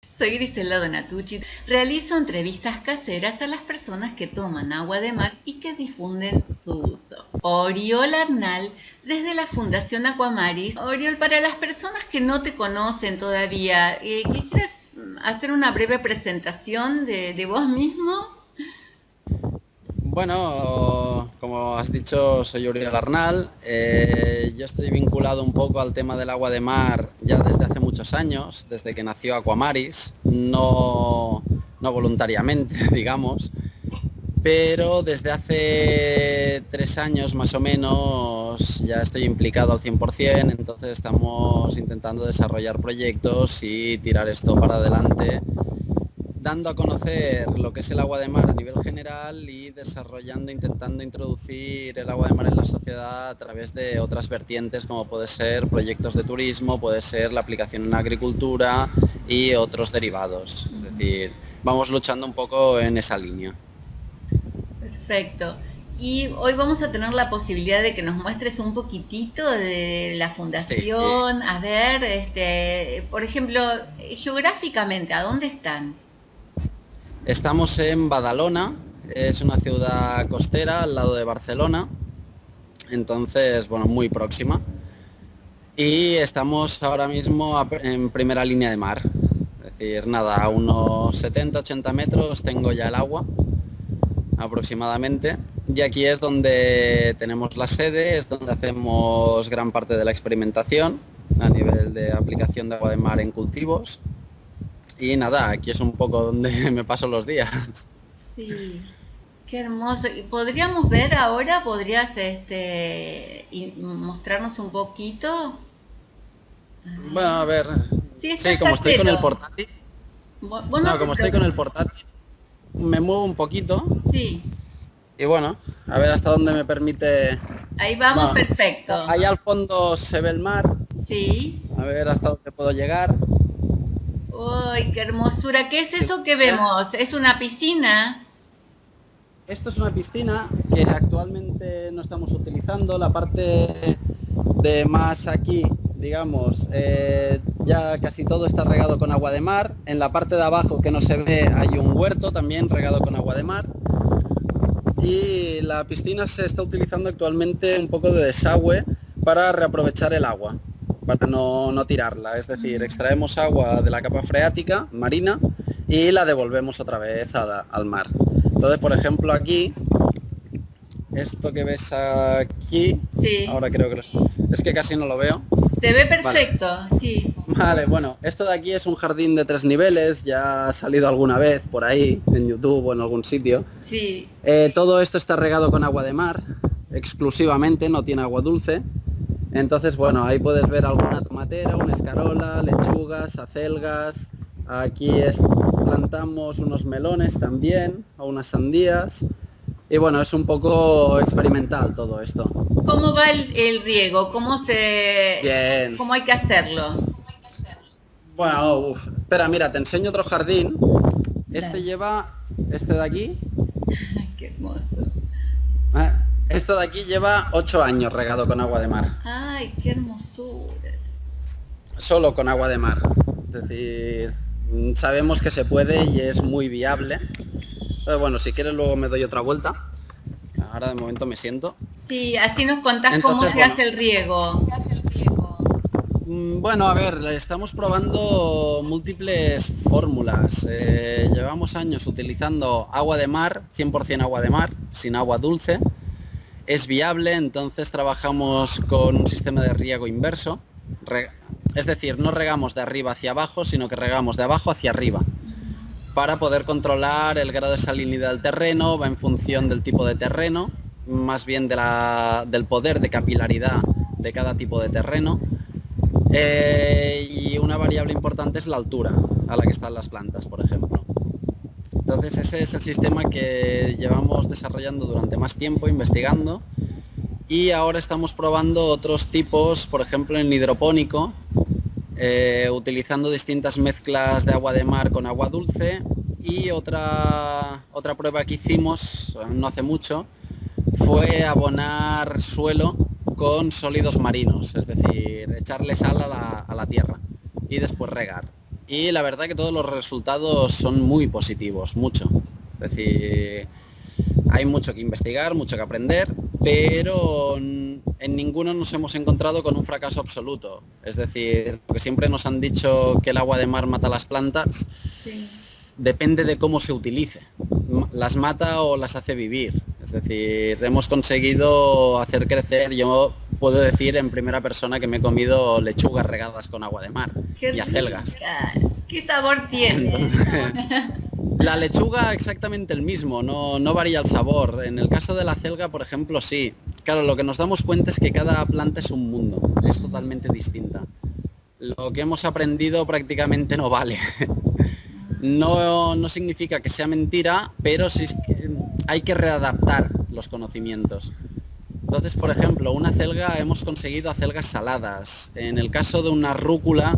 Soy Griselda Donatucci. Realizo entrevistas caseras a las personas que toman agua de mar y que difunden su uso. Oriol Arnal, desde la Fundación Aquamaris. Oriol, para las personas que no te conocen todavía, ¿quisieras hacer una breve presentación de vos mismo? Bueno, como has dicho, soy Uriel Arnal. Yo estoy vinculado un poco al tema del agua de mar ya desde hace muchos años, desde que nació Aquamaris, no voluntariamente, digamos, pero desde hace 3 años más o menos ya estoy implicado al 100%, entonces estamos intentando desarrollar proyectos y tirar esto para adelante, dando a conocer lo que es el agua de mar a nivel general y desarrollando, intentando introducir el agua de mar en la sociedad a través de otras vertientes, como puede ser proyectos de turismo, puede ser la aplicación en agricultura y otros derivados. Es decir, vamos luchando un poco en esa línea. Perfecto. Y hoy vamos a tener la posibilidad de que nos muestres un poquitito de la Sí, fundación, a ver, por ejemplo, geográficamente, ¿a dónde están? estamos en Badalona, es una ciudad costera al lado de Barcelona, entonces, bueno, muy próxima. Y estamos ahora mismo en primera línea de mar. Es decir, nada, a unos 70-80 metros tengo ya el agua aproximadamente. Y aquí es donde tenemos la sede, es donde hacemos gran parte de la experimentación a nivel de aplicación de agua de mar en cultivos. Y nada, aquí es un poco donde me paso los días. Sí, qué hermoso. ¿Y podríamos ver ahora? ¿Podrías y mostrarnos un poquito? Bueno, a ver, Sí, sí, estás como estoy con el casero. portátil, Vos no no, te como estoy con el preocupes. portátil, me muevo un poquito Sí, y bueno, a ver hasta dónde me permite. ahí vamos, Bueno, perfecto. ahí al fondo se ve el mar, Sí. a ver hasta dónde puedo llegar. ¡Uy, qué hermosura! ¿Qué es Si lo eso que ves. vemos? ¿Es una piscina? Esto es una piscina que actualmente no estamos utilizando. La parte de más aquí, digamos, ya casi todo está regado con agua de mar. En la parte de abajo que no se ve hay un huerto también regado con agua de mar. Y la piscina se está utilizando actualmente un poco de desagüe para reaprovechar el agua, para no tirarla. Es decir, extraemos agua de la capa freática marina y la devolvemos otra vez al mar. Entonces, por ejemplo, aquí, esto que ves aquí, Sí. ahora creo que es que casi no lo veo. Se ve Vale, perfecto, sí. vale, bueno, esto de aquí es un jardín de 3 niveles, ya ha salido alguna vez por ahí, en YouTube o en algún sitio. Sí. Todo esto está regado con agua de mar, exclusivamente, no tiene agua dulce. Entonces, bueno, ahí puedes ver alguna tomatera, una escarola, lechugas, acelgas. Aquí plantamos unos melones también, o unas sandías. Y bueno, es un poco experimental todo esto. ¿Cómo va el riego? Bien. ¿Cómo hay que hacerlo? Bueno, espera, mira, te enseño otro jardín. Este Dale. lleva, este de aquí, Ay, qué hermoso. eh, esto de aquí lleva 8 años regado con agua de mar. Ay, qué hermosura. Solo con agua de mar. Es decir, sabemos que se puede y es muy viable. Pero bueno, si quieres luego me doy otra vuelta. Ahora de momento me siento. Sí, así nos contás cómo Entonces, se bueno. hace el riego. Bueno, a ver, estamos probando múltiples fórmulas. Llevamos años utilizando agua de mar, 100% agua de mar, sin agua dulce. Es viable, entonces trabajamos con un sistema de riego inverso. Es decir, no regamos de arriba hacia abajo, sino que regamos de abajo hacia arriba, para poder controlar el grado de salinidad del terreno. Va en función del tipo de terreno, más bien del poder de capilaridad de cada tipo de terreno. Y una variable importante es la altura a la que están las plantas, por ejemplo. Entonces ese es el sistema que llevamos desarrollando durante más tiempo, investigando, y ahora estamos probando otros tipos, por ejemplo en hidropónico, utilizando distintas mezclas de agua de mar con agua dulce. Y otra prueba que hicimos no hace mucho fue abonar suelo con sólidos marinos, es decir, echarle sal a la tierra y después regar. y la verdad que todos los resultados son muy positivos, mucho. Es decir, hay mucho que investigar, mucho que aprender, pero en ninguno nos hemos encontrado con un fracaso absoluto. Es decir, lo que siempre nos han dicho que el agua de mar mata las plantas, Sí. depende de cómo se utilice. Las mata o las hace vivir. Es decir, hemos conseguido hacer crecer, yo puedo decir en primera persona que me he comido lechugas regadas con agua de mar Qué y acelgas. rica. ¿Qué sabor tiene? Entonces, la lechuga exactamente el mismo, no varía el sabor. En el caso de la acelga, por ejemplo, sí. Claro, lo que nos damos cuenta es que cada planta es un mundo, es totalmente distinta. Lo que hemos aprendido prácticamente no vale. No significa que sea mentira, pero sí hay que readaptar los conocimientos. Entonces, por ejemplo, una acelga, hemos conseguido acelgas saladas. En el caso de una rúcula,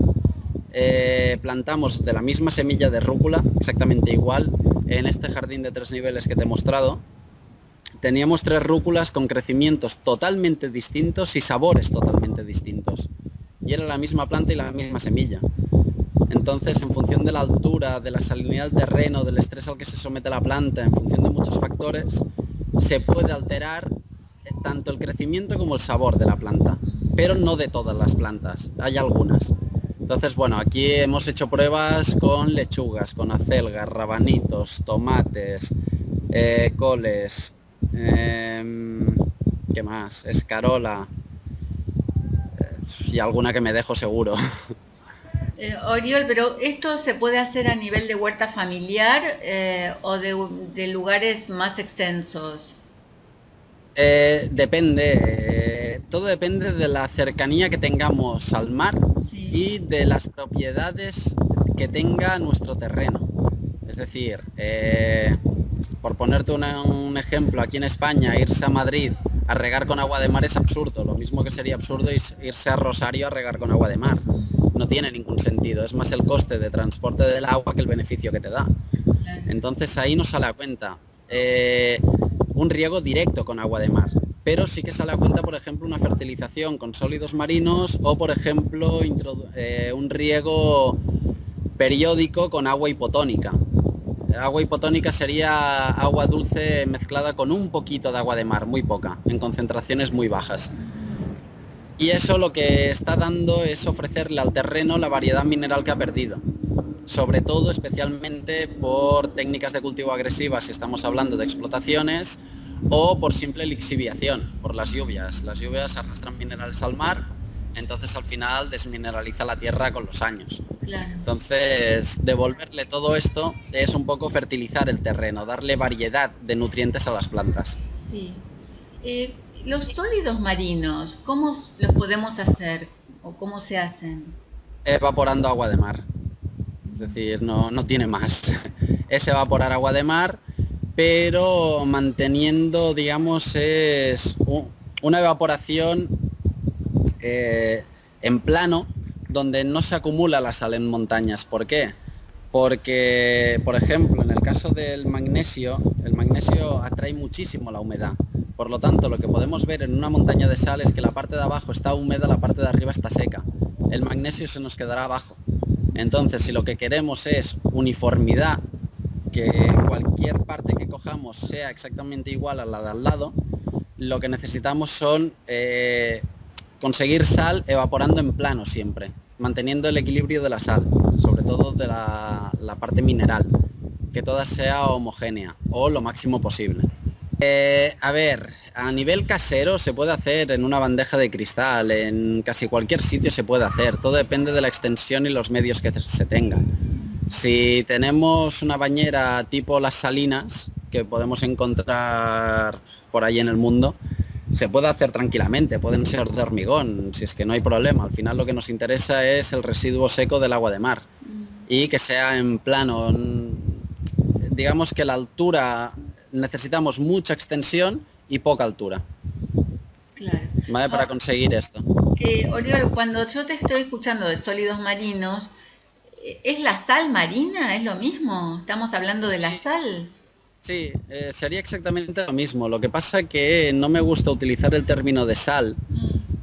plantamos de la misma semilla de rúcula, exactamente igual, en este jardín de 3 niveles que te he mostrado. Teníamos 3 rúculas con crecimientos totalmente distintos y sabores totalmente distintos. Y era la misma planta y la misma semilla. Entonces, en función de la altura, de la salinidad del terreno, del estrés al que se somete la planta, en función de muchos factores, se puede alterar tanto el crecimiento como el sabor de la planta, pero no de todas las plantas, hay algunas. Entonces, bueno, aquí hemos hecho pruebas con lechugas, con acelgas, rabanitos, tomates, coles, ¿qué más? Escarola, y alguna que me dejo seguro. Oriol, pero ¿esto se puede hacer a nivel de huerta familiar o de lugares más extensos? Depende, todo depende de la cercanía que tengamos al mar Sí. y de las propiedades que tenga nuestro terreno. Es decir, por ponerte un ejemplo, aquí en España, irse a Madrid a regar con agua de mar es absurdo, lo mismo que sería absurdo irse a Rosario a regar con agua de mar. No tiene ningún sentido, es más el coste de transporte del agua que el beneficio que te da. Claro. Entonces ahí no sale a cuenta un riego directo con agua de mar, pero sí que sale a cuenta, por ejemplo, una fertilización con sólidos marinos o, por ejemplo, un riego periódico con agua hipotónica. Agua hipotónica sería agua dulce mezclada con un poquito de agua de mar, muy poca, en concentraciones muy bajas. Y eso lo que está dando es ofrecerle al terreno la variedad mineral que ha perdido. Sobre todo, especialmente por técnicas de cultivo agresivas, si estamos hablando de explotaciones, o por simple lixiviación, por las lluvias. Las lluvias arrastran minerales al mar, entonces al final desmineraliza la tierra con los años. Claro. Entonces, devolverle todo esto es un poco fertilizar el terreno, darle variedad de nutrientes a las plantas. Sí. Eh, los sólidos marinos, ¿cómo los podemos hacer o cómo se hacen? Evaporando agua de mar. Es decir, no tiene más. Es evaporar agua de mar, pero manteniendo, digamos, una evaporación en plano, donde no se acumula la sal en montañas. ¿Por qué? Porque, por ejemplo, en el caso del magnesio, el magnesio atrae muchísimo la humedad. Por lo tanto, lo que podemos ver en una montaña de sal es que la parte de abajo está húmeda, la parte de arriba está seca. El magnesio se nos quedará abajo. Entonces, si lo que queremos es uniformidad, que cualquier parte que cojamos sea exactamente igual a la de al lado, lo que necesitamos son conseguir sal evaporando en plano siempre, manteniendo el equilibrio de la sal, sobre todo de la parte mineral, que toda sea homogénea o lo máximo posible. A ver, a nivel casero se puede hacer en una bandeja de cristal, en casi cualquier sitio se puede hacer, todo depende de la extensión y los medios que se tengan. Si tenemos una bañera tipo las salinas, que podemos encontrar por ahí en el mundo, se puede hacer tranquilamente, pueden ser de hormigón, si es que no hay problema. Al final lo que nos interesa es el residuo seco del agua de mar y que sea en plano. Digamos que la altura, necesitamos mucha extensión y poca altura, Claro. ¿vale? Para conseguir esto. Oriol, cuando yo te estoy escuchando de sólidos marinos, ¿es la sal marina? ¿Es lo mismo? ¿Estamos hablando de la sal? Sí, sería exactamente lo mismo. Lo que pasa que no me gusta utilizar el término de sal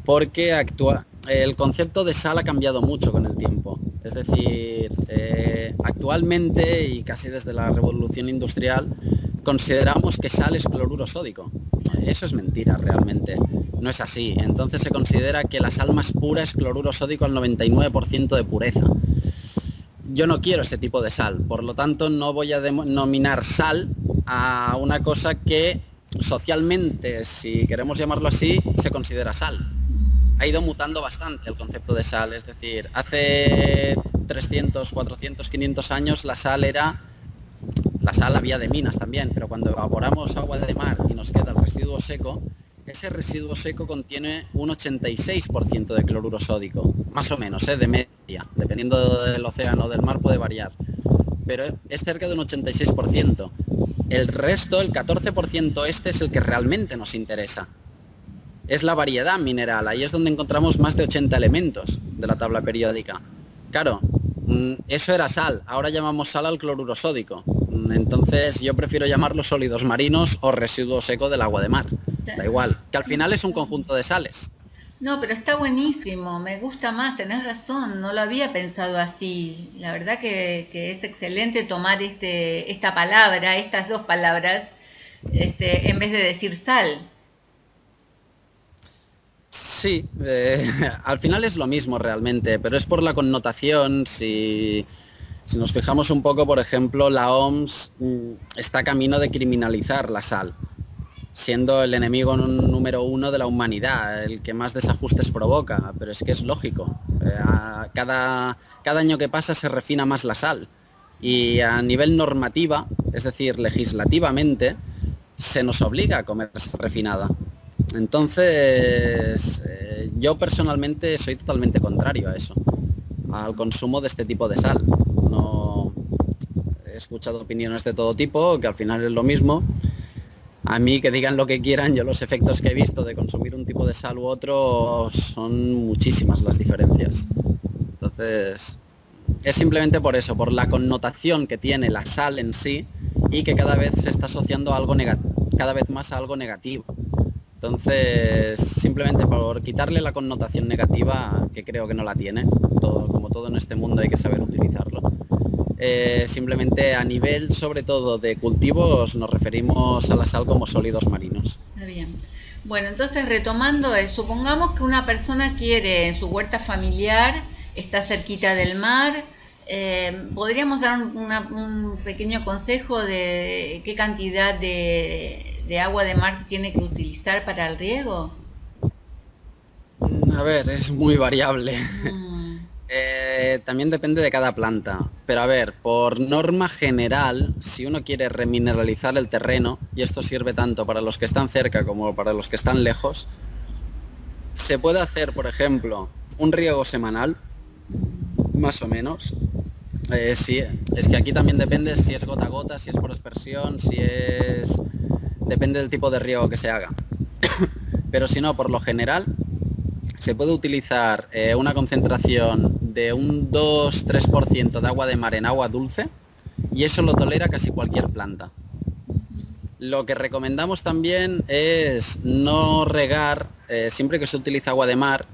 porque el concepto de sal ha cambiado mucho con el tiempo. Es decir, actualmente y casi desde la revolución industrial consideramos que sal es cloruro sódico. Eso es mentira realmente, no es así. Entonces se considera que la sal más pura es cloruro sódico al 99% de pureza. Yo no quiero ese tipo de sal, por lo tanto no voy a denominar sal a una cosa que socialmente, si queremos llamarlo así, se considera sal. Ha ido mutando bastante el concepto de sal, es decir, hace 300, 400, 500 años la sal había de minas también, pero cuando evaporamos agua de mar y nos queda el residuo seco, ese residuo seco contiene un 86% de cloruro sódico, más o menos, de media, dependiendo del océano o del mar puede variar, pero es cerca de un 86%. El resto, el 14%, es el que realmente nos interesa. Es la variedad mineral, ahí es donde encontramos más de 80 elementos de la tabla periódica. Claro, eso era sal, ahora llamamos sal al cloruro sódico. Entonces yo prefiero llamarlos sólidos marinos o residuo seco del agua de mar. Da igual, que al final es un conjunto de sales. No, pero está buenísimo, me gusta más, tenés razón, no lo había pensado así. La verdad que es excelente tomar esta palabra, estas dos palabras, en vez de decir sal. Sí, al final es lo mismo realmente, pero es por la connotación. Si nos fijamos un poco, por ejemplo, la OMS está camino de criminalizar la sal, siendo el enemigo número uno de la humanidad, el que más desajustes provoca, pero es que es lógico. Cada año que pasa se refina más la sal y a nivel normativa, es decir, legislativamente, se nos obliga a comer sal refinada. Entonces, yo personalmente soy totalmente contrario a eso, al consumo de este tipo de sal. No he escuchado opiniones de todo tipo, que al final es lo mismo. A mí que digan lo que quieran, yo los efectos que he visto de consumir un tipo de sal u otro son muchísimas las diferencias. Entonces, es simplemente por eso, por la connotación que tiene la sal en sí y que cada vez se está asociando a algo cada vez más a algo negativo. Entonces, simplemente por quitarle la connotación negativa, que creo que no la tiene, como todo en este mundo hay que saber utilizarlo. Simplemente a nivel, sobre todo, de cultivos, nos referimos a la sal como sólidos marinos. Está bien. Bueno, entonces retomando, supongamos que una persona quiere en su huerta familiar, está cerquita del mar, ¿podríamos dar un pequeño consejo de qué cantidad de agua de mar tiene que utilizar para el riego? A ver, es muy variable. Mm, También depende de cada planta. Pero a ver, por norma general, si uno quiere remineralizar el terreno, y esto sirve tanto para los que están cerca como para los que están lejos, se puede hacer, por ejemplo, un riego semanal, más o menos. Sí, es que aquí también depende si es gota a gota, si es por aspersión, depende del tipo de riego que se haga. Pero si no, por lo general, se puede utilizar una concentración de un 2-3% de agua de mar en agua dulce y eso lo tolera casi cualquier planta. Lo que recomendamos también es no regar, siempre que se utiliza agua de mar,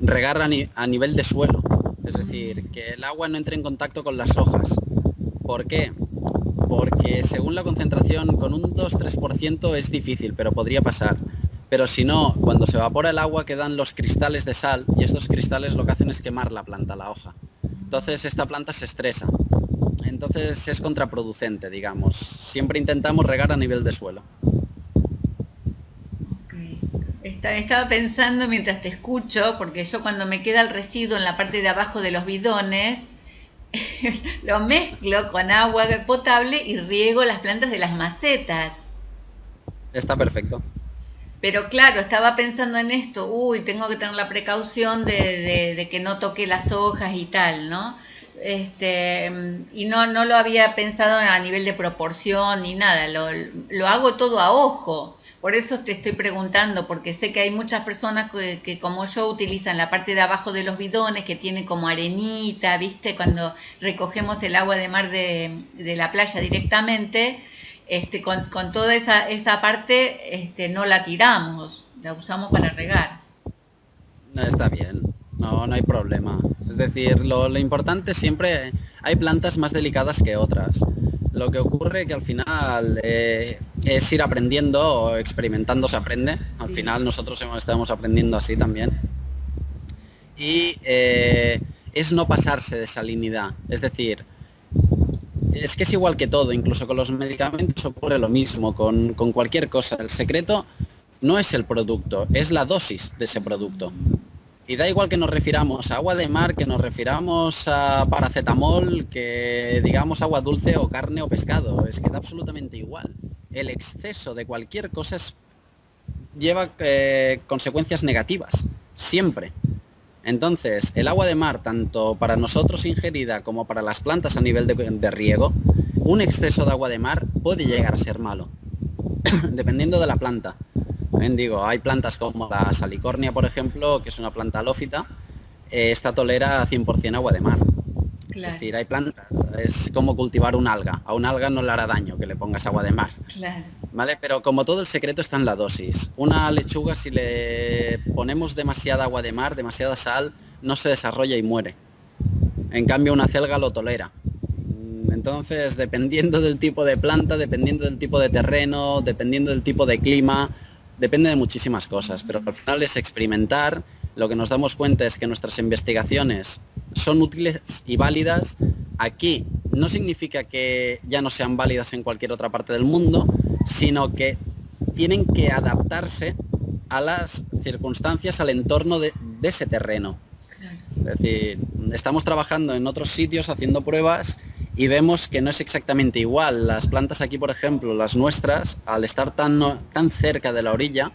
regar a nivel de suelo. Es decir, que el agua no entre en contacto con las hojas. ¿Por qué? Porque según la concentración, con un 2-3% es difícil, pero podría pasar. Pero si no, cuando se evapora el agua quedan los cristales de sal y estos cristales lo que hacen es quemar la planta, la hoja. Entonces esta planta se estresa. Entonces es contraproducente, digamos. Siempre intentamos regar a nivel de suelo. ok. Estaba pensando mientras te escucho, porque yo cuando me queda el residuo en la parte de abajo de los bidones, lo mezclo con agua potable y riego las plantas de las macetas. Está perfecto. Pero claro, estaba pensando en esto, uy, tengo que tener la precaución de que no toque las hojas y tal, ¿no? Y no lo había pensado a nivel de proporción ni nada, lo hago todo a ojo. Por eso te estoy preguntando, porque sé que hay muchas personas que como yo utilizan la parte de abajo de los bidones, que tiene como arenita, ¿viste? Cuando recogemos el agua de mar de la playa directamente, con toda esa parte no la tiramos, la usamos para regar. Está bien. no, no hay problema. Es decir, lo importante siempre, hay plantas más delicadas que otras. Lo que ocurre que al final es ir aprendiendo, o experimentando se aprende. Al Sí, final nosotros estamos aprendiendo así también. Y es no pasarse de salinidad. Es decir, es que es igual que todo, incluso con los medicamentos ocurre lo mismo, con cualquier cosa. El secreto no es el producto, es la dosis de ese producto. Y da igual que nos refiramos a agua de mar, que nos refiramos a paracetamol, que digamos agua dulce o carne o pescado. Es que da absolutamente igual. El exceso de cualquier cosa lleva consecuencias negativas, siempre. Entonces, el agua de mar, tanto para nosotros ingerida como para las plantas a nivel de riego, un exceso de agua de mar puede llegar a ser malo, dependiendo de la planta. También digo, hay plantas como la salicornia, por ejemplo, que es una planta halófita, esta tolera 100% agua de mar. Es claro, decir, hay plantas, es como cultivar un alga. A un alga no le hará daño que le pongas agua de mar. claro. ¿Vale? Pero como todo el secreto está en la dosis. Una lechuga, si le ponemos demasiada agua de mar, demasiada sal, no se desarrolla y muere. En cambio, una celga lo tolera. Entonces, dependiendo del tipo de planta, dependiendo del tipo de terreno, dependiendo del tipo de clima, depende de muchísimas cosas. Pero al final es experimentar. Lo que nos damos cuenta es que nuestras investigaciones son útiles y válidas. Aquí no significa que ya no sean válidas en cualquier otra parte del mundo, sino que tienen que adaptarse a las circunstancias, al entorno de ese terreno. Claro. Es decir, estamos trabajando en otros sitios haciendo pruebas y vemos que no es exactamente igual. Las plantas aquí, por ejemplo, las nuestras, al estar tan cerca de la orilla,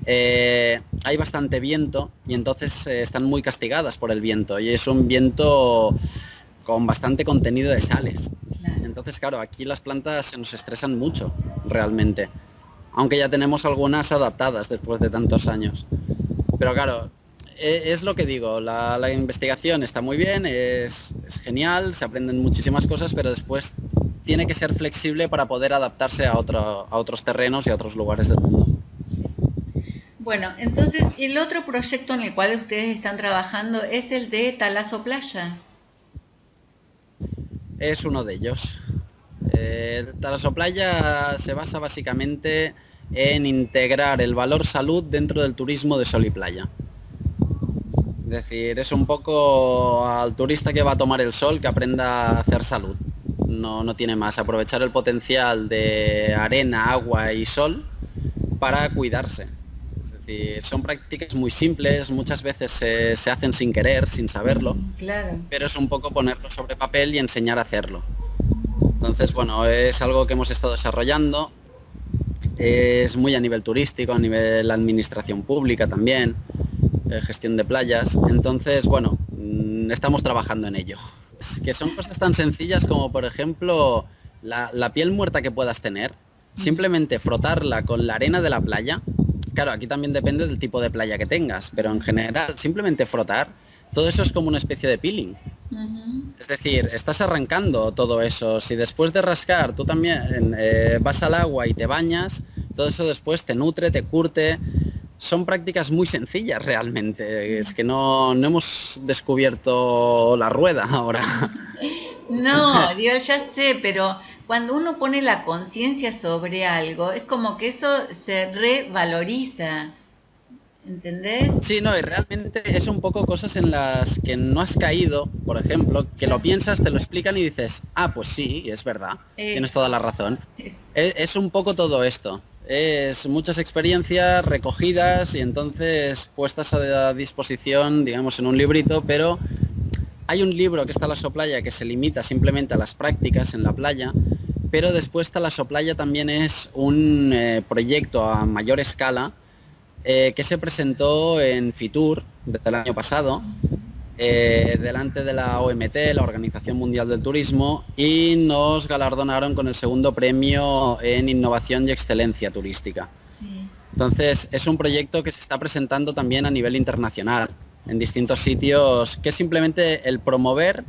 hay bastante viento y entonces están muy castigadas por el viento y es un viento con bastante contenido de sales. Claro. Entonces, claro, aquí las plantas se nos estresan mucho, realmente. Aunque ya tenemos algunas adaptadas después de tantos años. Pero claro, es lo que digo, la investigación está muy bien, es genial, se aprenden muchísimas cosas, pero después tiene que ser flexible para poder adaptarse a otros terrenos y a otros lugares del mundo. Sí. Bueno, entonces el otro proyecto en el cual ustedes están trabajando es el de Talazo Playa. Es uno de ellos. Talasoplaya se basa básicamente en integrar el valor salud dentro del turismo de sol y playa. Es decir, es un poco al turista que va a tomar el sol que aprenda a hacer salud. No, no tiene más. Aprovechar el potencial de arena, agua y sol para cuidarse. Es decir, son prácticas muy simples, muchas veces se hacen sin querer, sin saberlo, Claro. pero es un poco ponerlo sobre papel y enseñar a hacerlo. Entonces, bueno, es algo que hemos estado desarrollando. Es muy a nivel turístico, a nivel administración pública también, gestión de playas. Entonces, bueno, estamos trabajando en ello. Es que son cosas tan sencillas como, por ejemplo, la piel muerta que puedas tener, simplemente frotarla con la arena de la playa. Claro, aquí también depende del tipo de playa que tengas, pero en general, simplemente frotar, todo eso es como una especie de peeling. Ujú. Es decir, estás arrancando todo eso. Si después de rascar tú también vas al agua y te bañas, todo eso después te nutre, te curte. Son prácticas muy sencillas realmente. Es que no hemos descubierto la rueda ahora. No, Dios, ya sé, pero cuando uno pone la conciencia sobre algo, es como que eso se revaloriza, ¿entendés? Sí, no, y realmente es un poco cosas en las que no has caído, por ejemplo, que lo Claro. piensas, te lo explican y dices, ah, pues sí, es verdad, tienes toda Eso, la razón. es, Es un poco todo esto. Es muchas experiencias recogidas y entonces puestas a disposición, digamos, en un librito, pero hay un libro que está la Soplaya que se limita simplemente a las prácticas en la playa, pero después está la Soplaya también es un proyecto a mayor escala que se presentó en Fitur del año pasado, delante de la OMT, la Organización Mundial del Turismo, y nos galardonaron con el segundo premio en innovación y excelencia turística. sí. Entonces, es un proyecto que se está presentando también a nivel internacional, en distintos sitios, que es simplemente el promover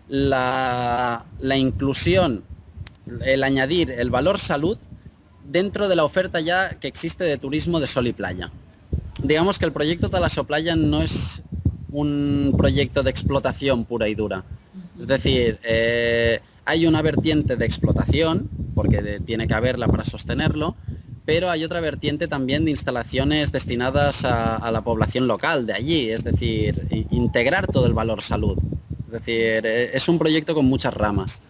la inclusión, el añadir el valor salud dentro de la oferta ya que existe de turismo de sol y playa. Digamos que el proyecto Talasoplaya no es un proyecto de explotación pura y dura. Es decir, hay una vertiente de explotación, porque tiene que haberla para sostenerlo, pero hay otra vertiente también de instalaciones destinadas a la población local de allí, es decir, integrar todo el valor salud. Es decir, es un proyecto con muchas ramas,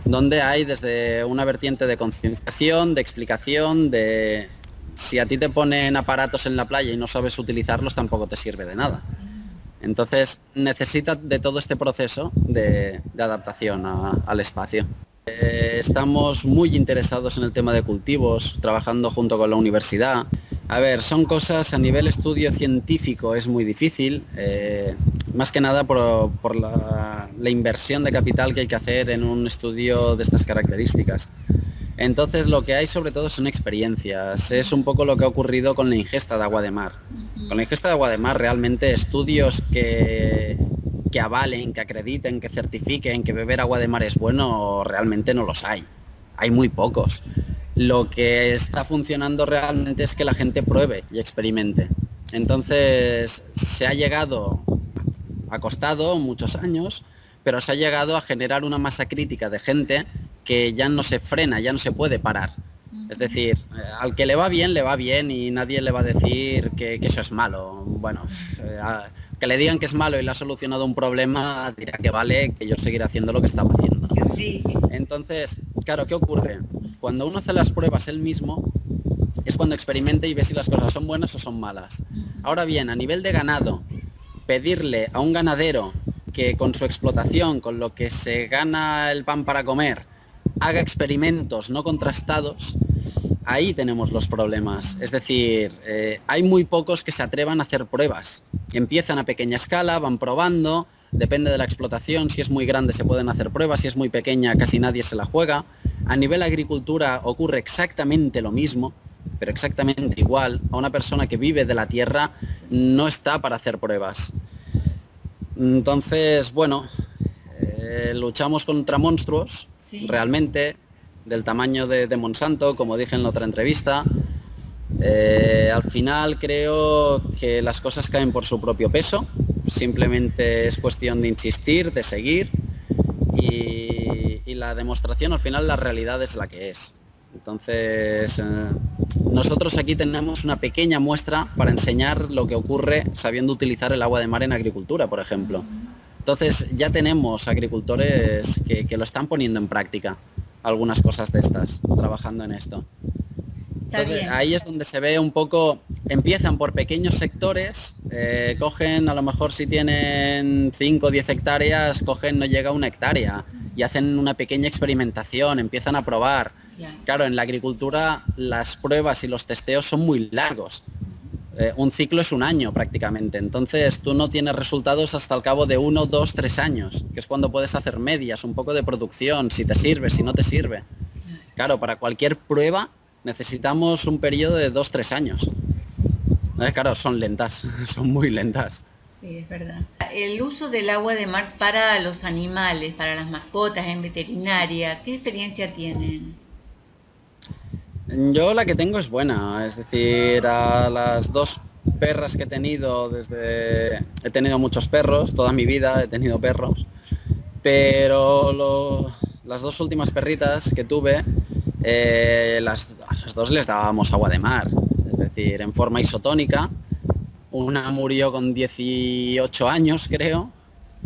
donde hay desde una vertiente de concienciación, de explicación, de si a ti te ponen aparatos en la playa y no sabes utilizarlos, tampoco te sirve de nada. Entonces necesita de todo este proceso de adaptación al espacio. Estamos muy interesados en el tema de cultivos, trabajando junto con la universidad. A ver, son cosas a nivel estudio científico es muy difícil, más que nada por la inversión de capital que hay que hacer en un estudio de estas características. Entonces lo que hay sobre todo son experiencias, es un poco lo que ha ocurrido con la ingesta de agua de mar. Con la ingesta de agua de mar realmente estudios que avalen, que acrediten, que certifiquen que beber agua de mar es bueno, realmente no los hay. Hay muy pocos. Lo que está funcionando realmente es que la gente pruebe y experimente. Entonces ha costado muchos años, pero se ha llegado a generar una masa crítica de gente que ya no se frena, ya no se puede parar. Es decir, al que le va bien y nadie le va a decir que eso es malo. Bueno, que le digan que es malo y le ha solucionado un problema, dirá que vale, que yo seguiré haciendo lo que estaba haciendo. Sí. Entonces, claro, ¿qué ocurre? Cuando uno hace las pruebas él mismo, es cuando experimenta y ve si las cosas son buenas o son malas. Ahora bien, a nivel de ganado, pedirle a un ganadero que con su explotación, con lo que se gana el pan para comer, haga experimentos no contrastados, ahí tenemos los problemas. Es decir, hay muy pocos que se atrevan a hacer pruebas. Empiezan a pequeña escala, van probando, depende de la explotación, si es muy grande se pueden hacer pruebas, si es muy pequeña casi nadie se la juega. A nivel agricultura ocurre exactamente lo mismo, pero exactamente igual. A una persona que vive de la tierra no está para hacer pruebas. Entonces, bueno, luchamos contra monstruos, sí, realmente, del tamaño de Monsanto, como dije en la otra entrevista. Al final creo que las cosas caen por su propio peso, simplemente es cuestión de insistir, de seguir y la demostración, al final la realidad es la que es. Entonces, nosotros aquí tenemos una pequeña muestra para enseñar lo que ocurre sabiendo utilizar el agua de mar en agricultura, por ejemplo. Entonces ya tenemos agricultores que lo están poniendo en práctica, algunas cosas de estas, trabajando en esto. Entonces, ahí es donde se ve un poco, empiezan por pequeños sectores, cogen, a lo mejor si tienen 5 o 10 hectáreas, cogen, no llega a 1 hectárea y hacen una pequeña experimentación, empiezan a probar. Claro, en la agricultura las pruebas y los testeos son muy largos. Un ciclo es 1 año prácticamente, entonces tú no tienes resultados hasta el cabo de 1, 2, 3 años, que es cuando puedes hacer medias, un poco de producción, si te sirve, si no te sirve. Claro, para cualquier prueba necesitamos un periodo de 2, 3 años. Sí. Claro, son lentas, son muy lentas. Sí, es verdad. El uso del agua de mar para los animales, para las mascotas, en veterinaria, ¿qué experiencia tienen? Yo la que tengo es buena, es decir, a las 2 perras que he tenido he tenido muchos perros, toda mi vida he tenido perros, pero las 2 últimas perritas que tuve, a las 2 les dábamos agua de mar, es decir, en forma isotónica. Una murió con 18 años, creo,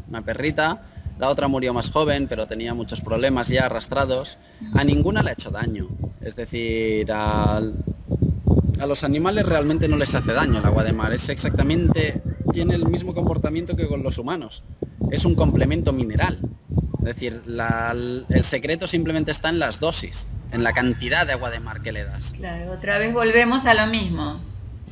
una perrita. La otra murió más joven, pero tenía muchos problemas ya arrastrados. A ninguna le ha hecho daño. Es decir, a los animales realmente no les hace daño el agua de mar. Tiene el mismo comportamiento que con los humanos. Es un complemento mineral. Es decir, el secreto simplemente está en las dosis, en la cantidad de agua de mar que le das. Claro, otra vez volvemos a lo mismo.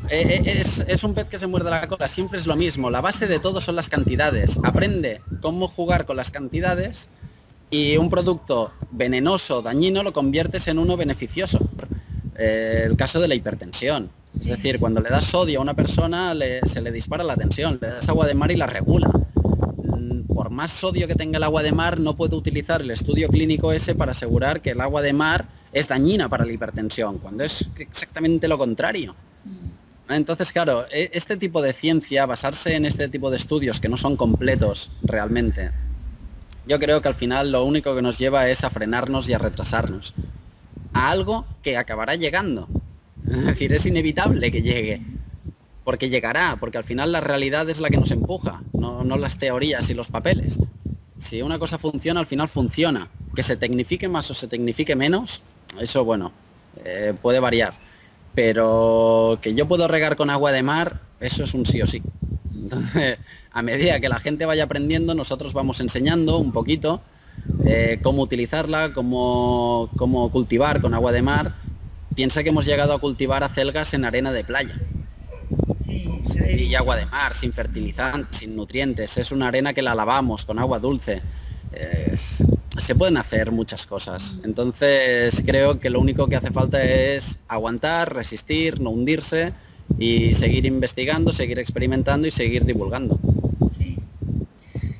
Es un pez que se muerde la cola, siempre es lo mismo. La base de todo son las cantidades. Aprende cómo jugar con las cantidades y un producto venenoso, dañino, lo conviertes en uno beneficioso. El caso de la hipertensión. Es decir, cuando le das sodio a una persona se le dispara la tensión, le das agua de mar y la regula. Por más sodio que tenga el agua de mar, no puedo utilizar el estudio clínico ese para asegurar que el agua de mar es dañina para la hipertensión, cuando es exactamente lo contrario. Entonces, claro, este tipo de ciencia, basarse en este tipo de estudios que no son completos realmente, yo creo que al final lo único que nos lleva es a frenarnos y a retrasarnos. A algo que acabará llegando. Es decir, es inevitable que llegue. Porque llegará, porque al final la realidad es la que nos empuja, no las teorías y los papeles. Si una cosa funciona, al final funciona. Que se tecnifique más o se tecnifique menos, eso bueno, puede variar. Pero que yo puedo regar con agua de mar, eso es un sí o sí. Entonces, a medida que la gente vaya aprendiendo, nosotros vamos enseñando un poquito cómo utilizarla, cómo cultivar con agua de mar. Piensa que hemos llegado a cultivar acelgas en arena de playa. Sí, lo he Y agua visto. de mar, sin fertilizantes, sin nutrientes. Es una arena que la lavamos con agua dulce. Eh, Se pueden hacer muchas cosas. Entonces creo que lo único que hace falta es aguantar, resistir, no hundirse y seguir investigando, seguir experimentando y seguir divulgando. Sí.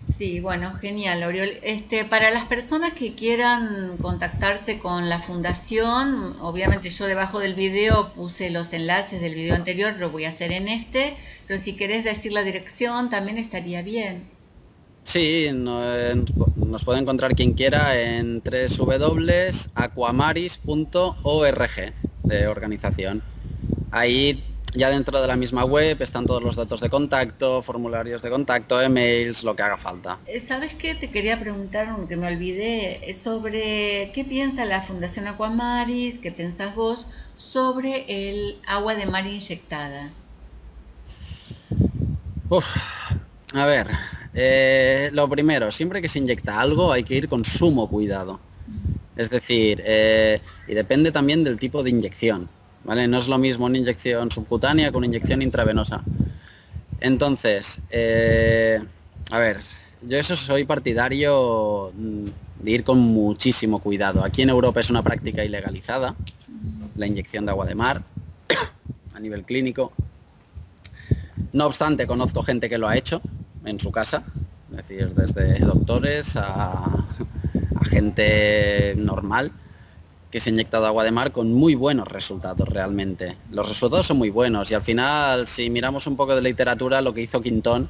Sí, bueno, genial, Oriol. Para las personas que quieran contactarse con la fundación, obviamente yo debajo del video puse los enlaces del video anterior, lo voy a hacer en este, pero si querés decir la dirección también estaría bien. Sí, nos puede encontrar quien quiera en www.aquamaris.org de organización. Ahí ya dentro de la misma web están todos los datos de contacto, formularios de contacto, emails, lo que haga falta. ¿Sabes qué? Te quería preguntar, que me olvidé, sobre qué piensa la Fundación Aquamaris, qué pensás vos sobre el agua de mar inyectada. Uf, a ver, lo primero, siempre que se inyecta algo hay que ir con sumo cuidado. Es decir, y depende también del tipo de inyección, ¿vale? No es lo mismo una inyección subcutánea que una inyección intravenosa. Entonces, a ver, yo eso soy partidario de ir con muchísimo cuidado. Aquí en Europa es una práctica ilegalizada, la inyección de agua de mar a nivel clínico. No obstante, conozco gente que lo ha hecho en su casa, es decir, desde doctores a gente normal que se ha inyectado agua de mar con muy buenos resultados realmente. Los resultados son muy buenos y al final, si miramos un poco de literatura, lo que hizo Quintón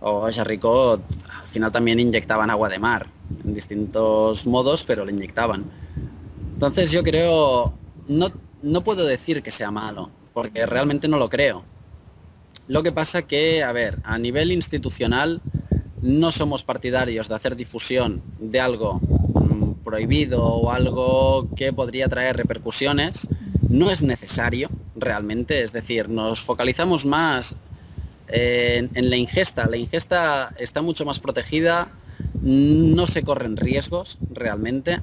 o Jarricot, al final también inyectaban agua de mar en distintos modos, pero le inyectaban. Entonces yo creo, no puedo decir que sea malo, porque realmente no lo creo. Lo que pasa que, a ver, a nivel institucional no somos partidarios de hacer difusión de algo prohibido o algo que podría traer repercusiones. No es necesario realmente, es decir, nos focalizamos más en la ingesta. La ingesta está mucho más protegida, no se corren riesgos realmente,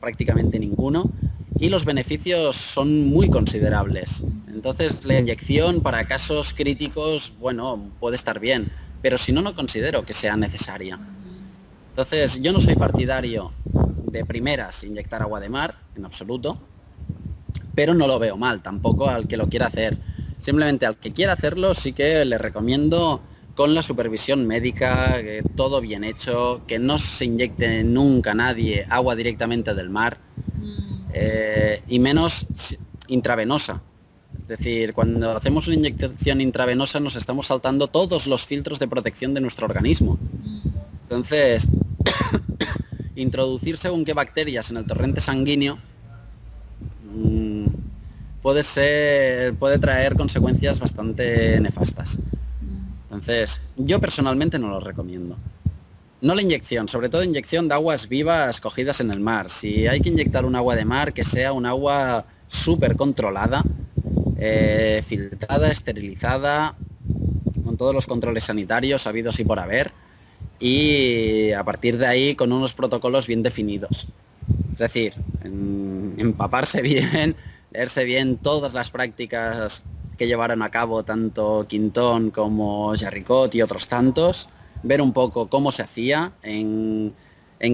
prácticamente ninguno, y los beneficios son muy considerables. Entonces la inyección para casos críticos, bueno, puede estar bien, pero si no, no considero que sea necesaria. Entonces yo no soy partidario de primeras inyectar agua de mar, en absoluto, pero no lo veo mal tampoco al que lo quiera hacer. Simplemente al que quiera hacerlo sí que le recomiendo con la supervisión médica, todo bien hecho, que no se inyecte nunca nadie agua directamente del mar, y menos intravenosa. Es decir, cuando hacemos una inyección intravenosa nos estamos saltando todos los filtros de protección de nuestro organismo. Entonces, introducir según qué bacterias en el torrente sanguíneo puede traer consecuencias bastante nefastas. Entonces, yo personalmente no lo recomiendo. No la inyección, sobre todo inyección de aguas vivas cogidas en el mar. Si hay que inyectar un agua de mar, que sea un agua súper controlada, filtrada, esterilizada, con todos los controles sanitarios habidos y por haber, y a partir de ahí con unos protocolos bien definidos. Es decir, empaparse bien, leerse bien todas las prácticas que llevaron a cabo tanto Quintón como Jarricot y otros tantos, ver un poco cómo se hacía, en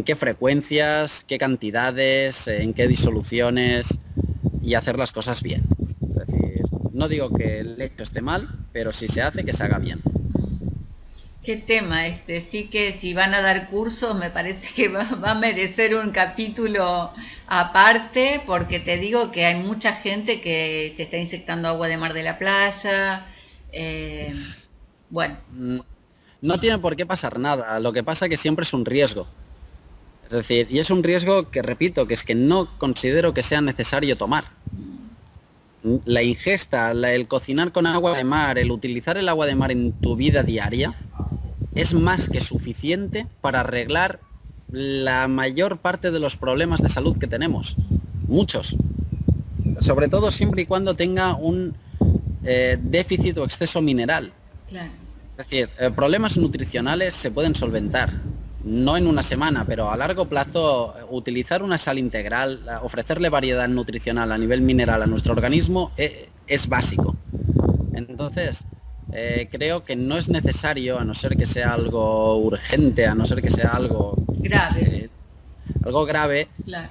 qué frecuencias, qué cantidades, en qué disoluciones y hacer las cosas bien. Es decir, no digo que el hecho esté mal, pero si se hace, que se haga bien. Qué tema este, sí que si van a dar cursos me parece que va a merecer un capítulo aparte porque te digo que hay mucha gente que se está inyectando agua de mar de la playa. eh, bueno, Mm, No tiene por qué pasar nada, lo que pasa que siempre es un riesgo. Es decir, y es un riesgo que repito, que es que no considero que sea necesario tomar. La ingesta, el cocinar con agua de mar, el utilizar el agua de mar en tu vida diaria, es más que suficiente para arreglar la mayor parte de los problemas de salud que tenemos. Muchos. Sobre todo siempre y cuando tenga un déficit o exceso mineral. claro. Es decir, problemas nutricionales se pueden solventar, no en una semana, pero a largo plazo utilizar una sal integral, ofrecerle variedad nutricional a nivel mineral a nuestro organismo es básico. Entonces, creo que no es necesario, a no ser que sea algo urgente, a no ser que sea Grave, algo grave, claro.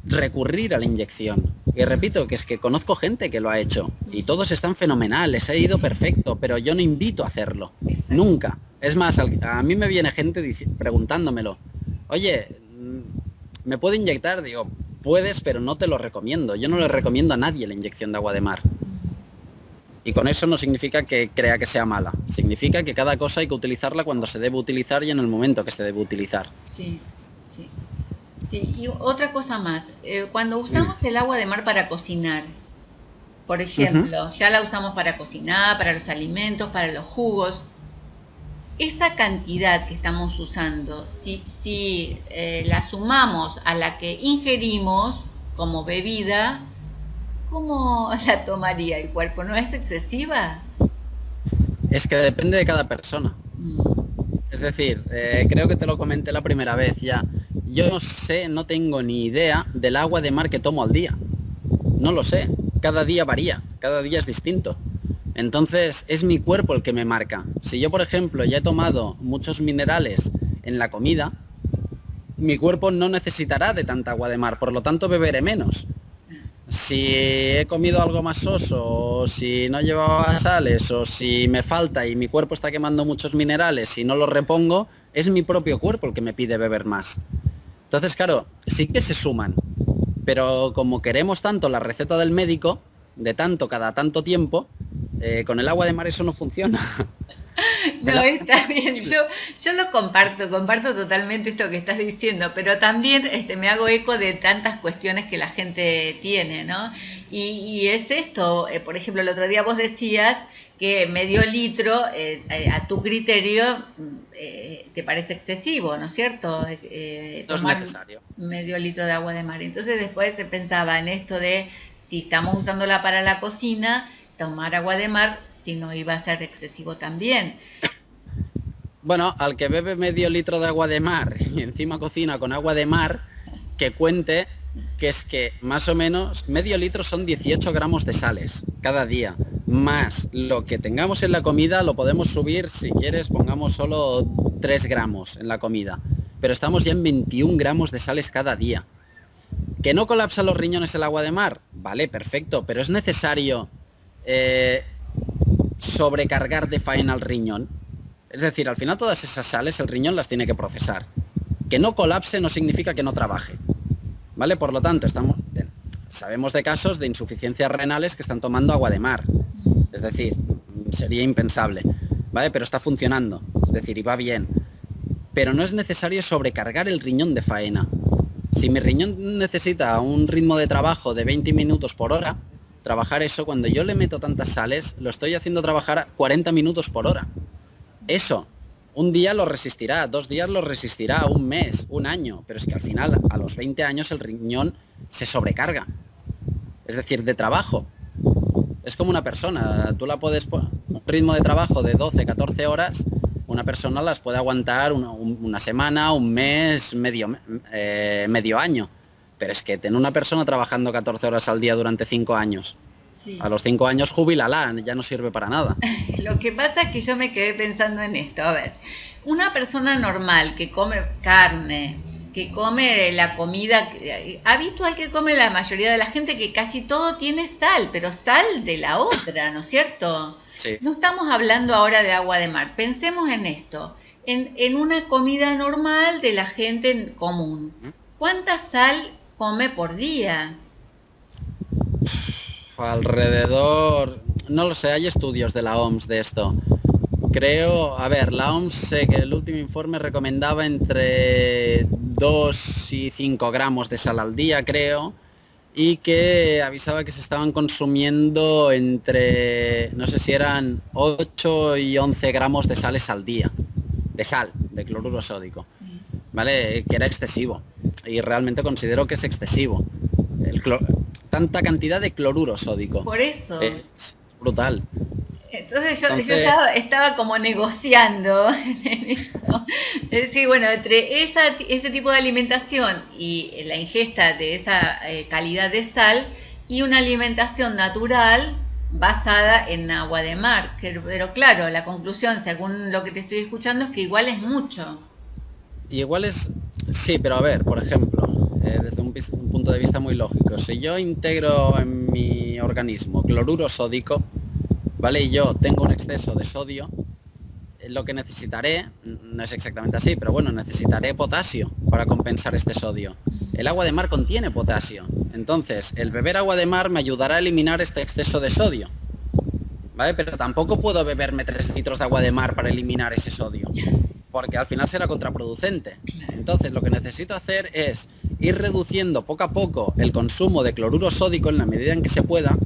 recurrir a la inyección. Y repito que es que conozco gente que lo ha hecho y todos están fenomenales, ha ido perfecto, pero yo no invito a hacerlo. Exacto. Nunca. Es más, a mí me viene gente preguntándomelo. Oye, ¿me puedo inyectar? Digo, puedes, pero no te lo recomiendo. Yo no le recomiendo a nadie la inyección de agua de mar. Y con eso no significa que crea que sea mala. Significa que cada cosa hay que utilizarla cuando se debe utilizar y en el momento que se debe utilizar. Sí, sí. Sí, y otra cosa más, cuando Dime. usamos el agua de mar para cocinar, por Ujú. ejemplo, ya la usamos para cocinar, para los alimentos, para los jugos, esa cantidad que estamos usando, si la sumamos a la que ingerimos como bebida, ¿cómo la tomaría el cuerpo? ¿No es excesiva? Es que depende de cada persona. Mm, Es decir, creo que te lo comenté la primera vez ya. Yo no sé, no tengo ni idea del agua de mar que tomo al día. No lo sé. Cada día varía, cada día es distinto. Entonces es mi cuerpo el que me marca. Si yo, por ejemplo, ya he tomado muchos minerales en la comida, mi cuerpo no necesitará de tanta agua de mar, por lo tanto beberé menos. Si he comido algo más soso, o si no llevaba sales, o si me falta y mi cuerpo está quemando muchos minerales y no los repongo, es mi propio cuerpo el que me pide beber más. Entonces, claro, sí que se suman, pero como queremos tanto la receta del médico, de tanto cada tanto tiempo, con el agua de mar eso no funciona. El no, agua de mar está es bien, accesible. yo lo comparto totalmente esto que estás diciendo, pero también me hago eco de tantas cuestiones que la gente tiene, ¿no? Y es esto, por ejemplo, el otro día vos decías que medio litro, a tu criterio, te parece excesivo, ¿no es cierto? No es Tomar necesario. medio litro de agua de mar. Entonces después se pensaba en esto de si estamos usándola para la cocina, tomar agua de mar, si no iba a ser excesivo también. Bueno, al que bebe medio litro de agua de mar y encima cocina con agua de mar, que cuente que es que más o menos medio litro son 18 gramos de sales cada día. Más lo que tengamos en la comida lo podemos subir, si quieres, pongamos solo 3 gramos en la comida. Pero estamos ya en 21 gramos de sales cada día. ¿Que no colapsa los riñones el agua de mar? Vale, perfecto, pero es necesario eh, sobrecargar de faena al riñón. Es decir, al final todas esas sales el riñón las tiene que procesar. Que no colapse no significa que no trabaje. ¿Vale? Por lo tanto, sabemos de casos de insuficiencias renales que están tomando agua de mar. Es decir, sería impensable. ¿Vale? Pero está funcionando. Es decir, y va bien. Pero no es necesario sobrecargar el riñón de faena. Si mi riñón necesita un ritmo de trabajo de 20 minutos por hora, trabajar eso, cuando yo le meto tantas sales, lo estoy haciendo trabajar a 40 minutos por hora. Eso, un día lo resistirá, 2 días lo resistirá, un mes, un año, pero es que al final, a los 20 años, el riñón se sobrecarga. Es decir, de trabajo. Es como una persona, tú la puedes, un ritmo de trabajo de 12, 14 horas, una persona las puede aguantar una semana, un mes, medio año. Pero es que tener una persona trabajando 14 horas al día durante 5 años, Sí. a los 5 años jubílala, ya no sirve para nada. Lo que pasa es que yo me quedé pensando en esto. A ver, una persona normal que come carne, que come la comida habitual que come la mayoría de la gente, que casi todo tiene sal, pero sal de la otra, ¿no es cierto? Sí. No estamos hablando ahora de agua de mar. Pensemos en esto, en una comida normal de la gente común. ¿Cuánta sal come por día? Alrededor, no lo sé, hay estudios de la OMS de esto. Creo, a ver, la OMS sé que el último informe recomendaba entre 2 y 5 gramos de sal al día, creo, y que avisaba que se estaban consumiendo entre, no sé si eran 8 y 11 gramos de sales al día, de sal, de cloruro sódico, Sí. ¿vale? Que era excesivo, y realmente considero que es excesivo. El tanta cantidad de cloruro sódico. Por eso. Es brutal. Entonces yo Entonces, estaba como negociando en eso. Es decir, bueno, entre ese tipo de alimentación y la ingesta de esa calidad de sal y una alimentación natural basada en agua de mar. Pero claro, la conclusión, según lo que te estoy escuchando, es que igual es mucho. igual es, sí, pero a ver, por ejemplo, desde un punto de vista muy lógico, si yo integro en mi organismo cloruro sódico, ¿vale? Y yo tengo un exceso de sodio, lo que necesitaré, no es exactamente así, pero bueno, necesitaré potasio para compensar este sodio. El agua de mar contiene potasio, entonces el beber agua de mar me ayudará a eliminar este exceso de sodio, ¿vale? Pero tampoco puedo beberme 3 litros de agua de mar para eliminar ese sodio, porque al final será contraproducente. Entonces lo que necesito hacer es ir reduciendo poco a poco el consumo de cloruro sódico en la medida en que se pueda,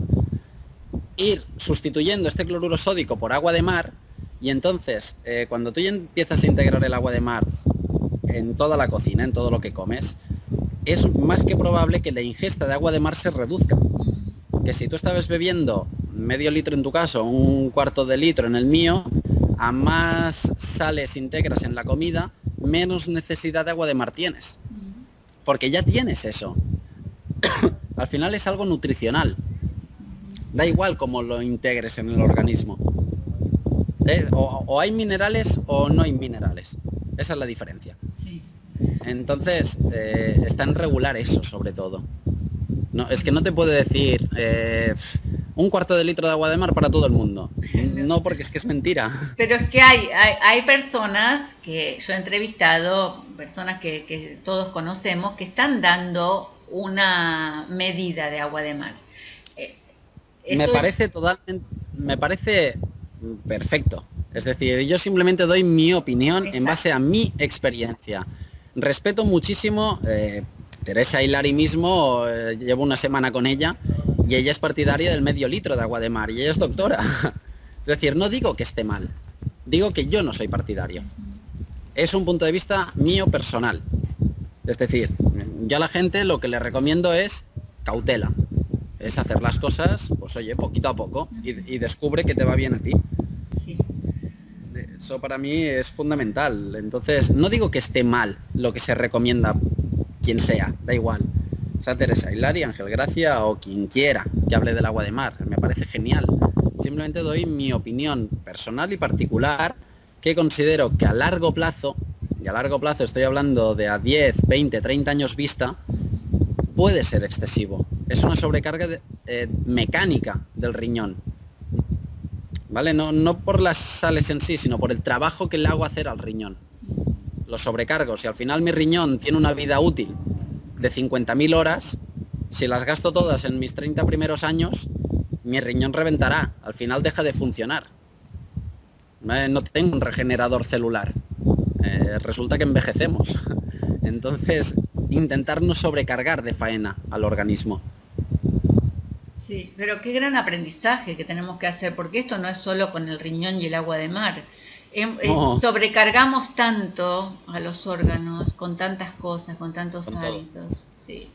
ir sustituyendo este cloruro sódico por agua de mar, y entonces cuando tú ya empiezas a integrar el agua de mar en toda la cocina, en todo lo que comes, es más que probable que la ingesta de agua de mar se reduzca. Que si tú estabas bebiendo medio litro en tu caso, un cuarto de litro en el mío, a más sales integras en la comida, menos necesidad de agua de mar tienes. Porque ya tienes eso. Al final es algo nutricional. Da igual cómo lo integres en el organismo. O hay minerales o no hay minerales. Esa es la diferencia. Sí. Entonces, está en regular eso sobre todo. No, es que no te puedo decir un cuarto de litro de agua de mar para todo el mundo. No, porque es que es mentira. Pero es que hay personas que yo he entrevistado, personas que todos conocemos, que están dando una medida de agua de mar. Eh, Me Eso es, parece totalmente, me parece perfecto. Es decir, yo simplemente doy mi opinión en base exacto. a mi experiencia. Respeto muchísimo, Teresa Hilari mismo, llevo una semana con ella y ella es partidaria del medio litro de agua de mar y ella es doctora. Es decir, no digo que esté mal, digo que yo no soy partidario. Es un punto de vista mío personal. Es decir, yo a la gente lo que le recomiendo es cautela. Es hacer las cosas, pues oye, poquito a poco y descubre que te va bien a ti. Sí. Eso para mí es fundamental. Entonces, no digo que esté mal lo que se recomienda quien sea, da igual. Sea Teresa Hilari, Ángel Gracia o quien quiera que hable del agua de mar. Me parece genial. Simplemente doy mi opinión personal y particular que considero que a largo plazo, y a largo plazo estoy hablando de a 10, 20, 30 años vista, puede ser excesivo. Es una sobrecarga mecánica del riñón. ¿Vale? No por las sales en sí, sino por el trabajo que le hago hacer al riñón. Los sobrecargos. Y al final mi riñón tiene una vida útil de 50.000 horas. Si las gasto todas en mis 30 primeros años, mi riñón reventará. Al final deja de funcionar. No tengo un regenerador celular. Resulta que envejecemos. Entonces, intentar no sobrecargar de faena al organismo. Sí, pero qué gran aprendizaje que tenemos que hacer, porque esto no es solo con el riñón y el agua de mar. No, Sobrecargamos tanto a los órganos con tantas cosas, con tantos con todo. hábitos, sí.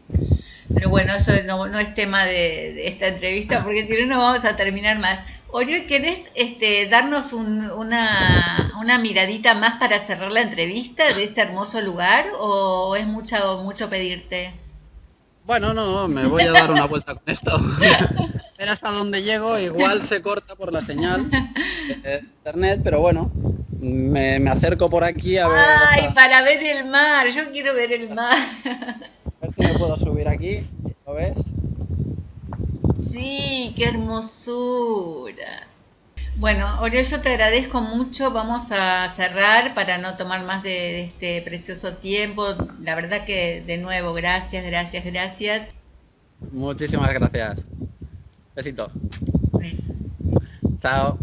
Pero bueno, eso no es tema de esta entrevista, porque si no, no vamos a terminar más. Oriol, ¿querés darnos una miradita más para cerrar la entrevista de ese hermoso lugar o es mucho pedirte? Bueno, no, me voy a dar una vuelta con esto. Ver hasta dónde llego, igual se corta por la señal de internet, pero bueno, me acerco por aquí Ay, para ver el mar, yo quiero ver el mar. a ver si me puedo subir aquí. ¿Lo ves? Sí, qué hermosura. Bueno, Oriol, yo te agradezco mucho. Vamos a cerrar para no tomar más de este precioso tiempo. La verdad que de nuevo, gracias, gracias, gracias. Muchísimas gracias. Besito. Besos. Chao.